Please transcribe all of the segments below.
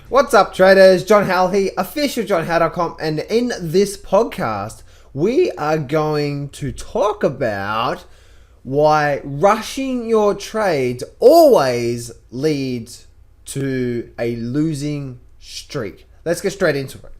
What's up, traders? John Howell here, officialjohnhowell.com, and in this podcast, we are going to talk about why rushing your trades always leads to a losing streak. Let's get straight into it.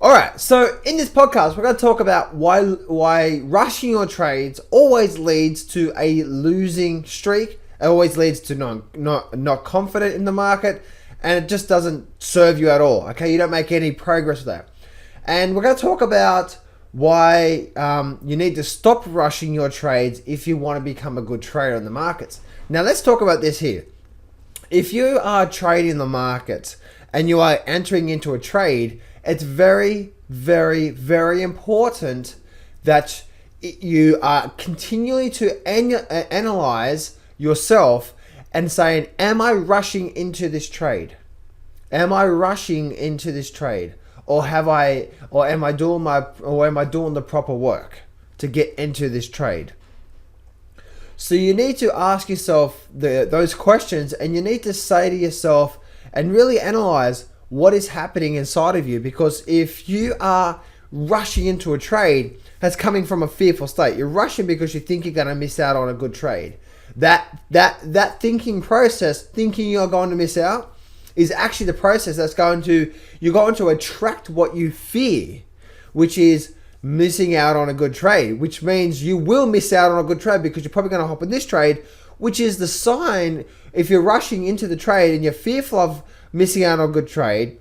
Alright, so in this podcast, we're going to talk about why rushing your trades always leads to a losing streak. It always leads to not confident in the market, and it just doesn't serve you at all. Okay, you don't make any progress with that. And we're going to talk about why you need to stop rushing your trades if you want to become a good trader in the markets. Now, let's talk about this here. If you are trading the markets and you are entering into a trade, it's very, very, very important that you are continually to analyze yourself and saying, am I rushing into this trade? Am I rushing into this trade? Or am I doing the proper work to get into this trade? So you need to ask yourself those questions, and you need to say to yourself and really analyze what is happening inside of you, because if you are rushing into a trade that's coming from a fearful state, you're rushing because you think you're going to miss out on a good trade. That thinking process, thinking you're going to miss out, is actually the process that's you're going to attract what you fear, which is missing out on a good trade, which means you will miss out on a good trade because you're probably going to hop in this trade, which is the sign. If you're rushing into the trade and you're fearful of missing out on a good trade,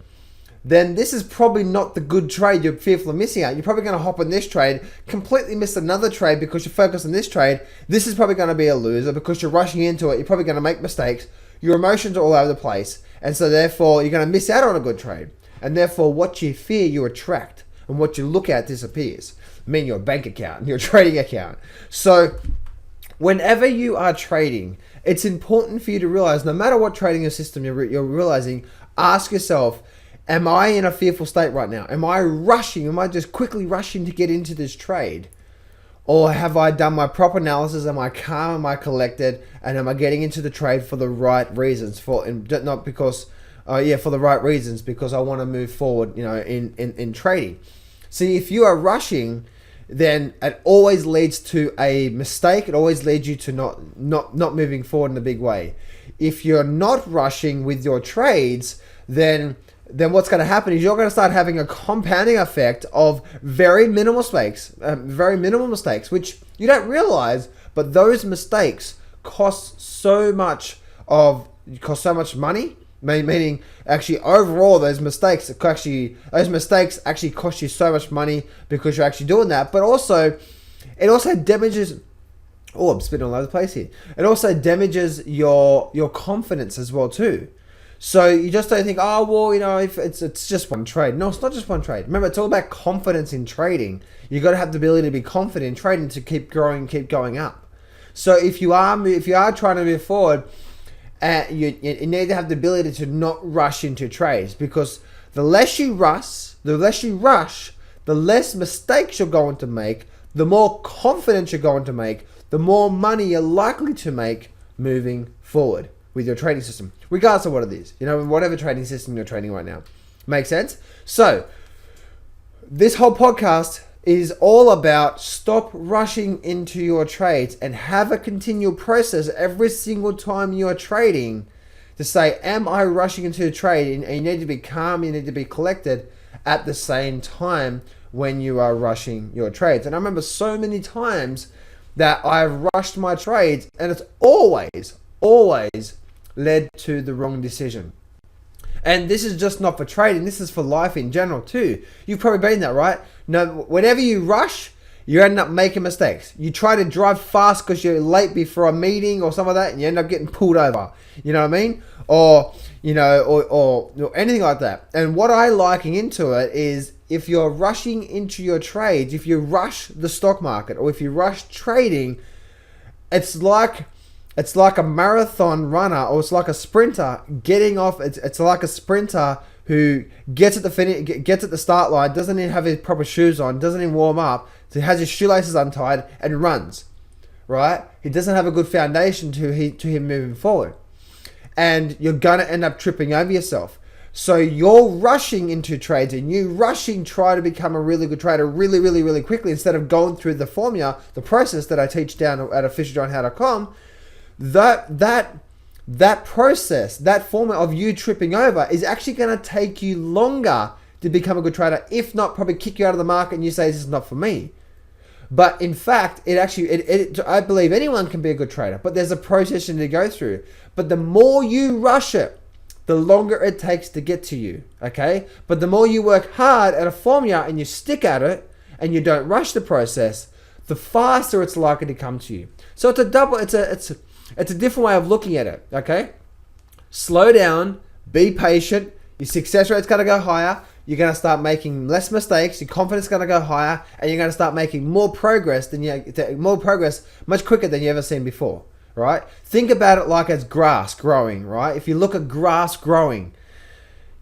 then this is probably not the good trade you're fearful of missing out. You're probably going to hop on this trade, completely miss another trade because you're focused on this trade. This is probably going to be a loser because you're rushing into it. You're probably going to make mistakes. Your emotions are all over the place. And so therefore, you're going to miss out on a good trade. And therefore, what you fear, you attract. And what you look at disappears. I mean, your bank account, your trading account. So whenever you are trading, it's important for you to realize, no matter what trading system you're realizing, ask yourself, am I in a fearful state right now? Am I rushing? Am I just quickly rushing to get into this trade? Or have I done my proper analysis? Am I calm? Am I collected? And am I getting into the trade for the right reasons? For the right reasons, because I want to move forward, in trading. See, if you are rushing, then it always leads to a mistake. It always leads you to not moving forward in a big way. If you're not rushing with your trades, then what's going to happen is you're going to start having a compounding effect of very minimal mistakes, which you don't realize, but those mistakes cost so much money. Meaning, actually, overall, those mistakes actually cost you so much money because you're actually doing that. But also, it also damages. Oh, I'm spinning all over the place here. It also damages your confidence as well too. So you just don't think, oh well, if it's just one trade. No, it's not just one trade. Remember, it's all about confidence in trading. You got to have the ability to be confident in trading to keep growing, keep going up. So if you are trying to move forward, you need to have the ability to not rush into trades, because the less you rush, the less mistakes you're going to make, the more confidence you're going to make, the more money you're likely to make moving forward with your trading system, regardless of what it is, whatever trading system you're trading right now. Make sense? So this whole podcast is all about stop rushing into your trades and have a continual process every single time you're trading to say, am I rushing into a trade? And you need to be calm, you need to be collected at the same time when you are rushing your trades. And I remember so many times that I've rushed my trades, and it's always led to the wrong decision. And this is just not for trading, this is for life in general too. You've probably been there, right? No, whenever you rush, you end up making mistakes. You try to drive fast because you're late before a meeting or something like that, and you end up getting pulled over. You know what I mean? Or anything like that. And what I liken into it is, if you're rushing into your trades, if you rush the stock market, or if you rush trading, it's like a marathon runner, or it's like a sprinter getting off. It's like a sprinter who gets at the start line, doesn't even have his proper shoes on, doesn't even warm up, So he has his shoelaces untied and runs, right? He doesn't have a good foundation to him moving forward. And you're going to end up tripping over yourself. So you're rushing into trades and you try to become a really good trader really, really, really quickly instead of going through the formula, the process that I teach down at officialjohnhow.com. That process, that formula of you tripping over is actually going to take you longer to become a good trader, if not probably kick you out of the market and you say, this is not for me. But in fact, I believe anyone can be a good trader, but there's a process you need to go through. But the more you rush it, the longer it takes to get to you, okay? But the more you work hard at a formula and you stick at it and you don't rush the process, the faster it's likely to come to you. So it's a different way of looking at it, okay? Slow down, be patient, your success rate's gonna go higher, you're going to start making less mistakes, your confidence is going to go higher, and you're going to start making more progress much quicker than you've ever seen before, right? Think about it like it's grass growing, right? If you look at grass growing,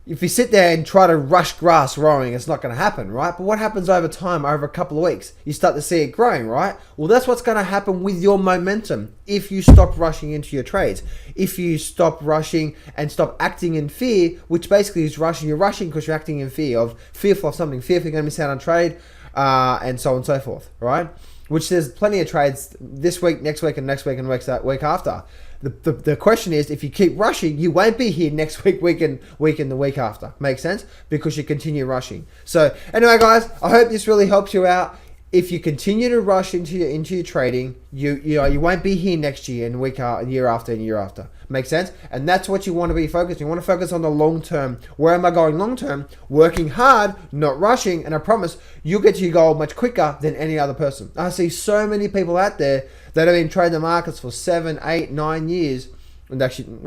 if you sit there and try to rush grass growing, it's not going to happen, right? But what happens over time, over a couple of weeks? You start to see it growing, right? Well, that's what's going to happen with your momentum if you stop rushing into your trades. If you stop rushing and stop acting in fear, which basically is rushing. You're rushing because you're acting in fearful of something, fearful you're going to miss out on trade, and so on and so forth, right? Which there's plenty of trades this week, next week, and next week, and week after. The question is, if you keep rushing, you won't be here next week, and the week after. Makes sense? Because you continue rushing. So anyway, guys, I hope this really helps you out. If you continue to rush into your trading, you won't be here next year and year after. Makes sense? And that's what you want to be focused on. You want to focus on the long term. Where am I going long term? Working hard, not rushing, and I promise you'll get to your goal much quicker than any other person. I see so many people out there that have been trading the markets for 7, 8, 9 years, and actually,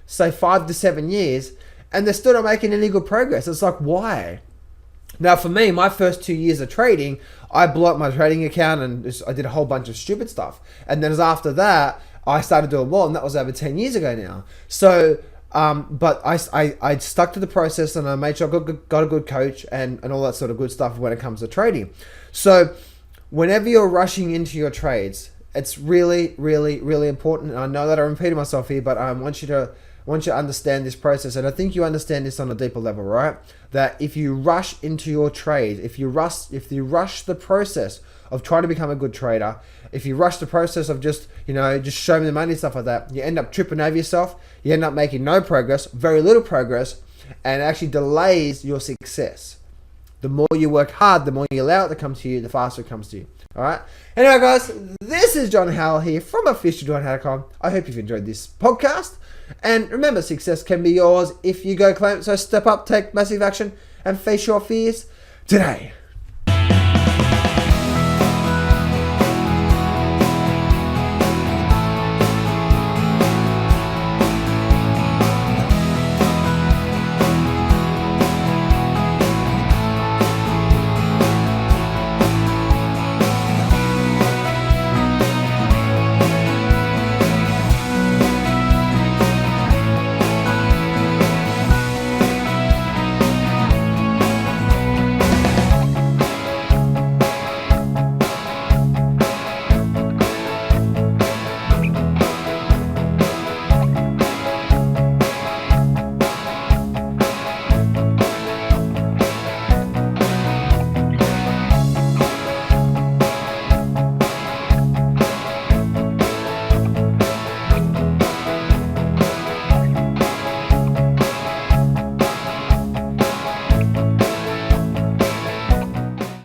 say 5 to 7 years, and they're still not making any good progress. It's like, why? Now, for me, my first 2 years of trading, I blew up my trading account and I did a whole bunch of stupid stuff. And then after that, I started doing well, and that was over 10 years ago now. So, but I stuck to the process and I made sure I got a good coach and all that sort of good stuff when it comes to trading. So, whenever you're rushing into your trades, it's really, really, really important. And I know that I'm repeating myself here, but I want you to understand this process. And I think you understand this on a deeper level, right? That if you rush into your trade, if you rush the process of trying to become a good trader, if you rush the process of just show me the money, stuff like that, you end up tripping over yourself. You end up making no progress, very little progress, and it actually delays your success. The more you work hard, the more you allow it to come to you, the faster it comes to you. All right. Anyway, guys, this is John Howell here from officialjohnhow.com. I hope you've enjoyed this podcast. And remember, success can be yours if you go claim it. So step up, take massive action, and face your fears today.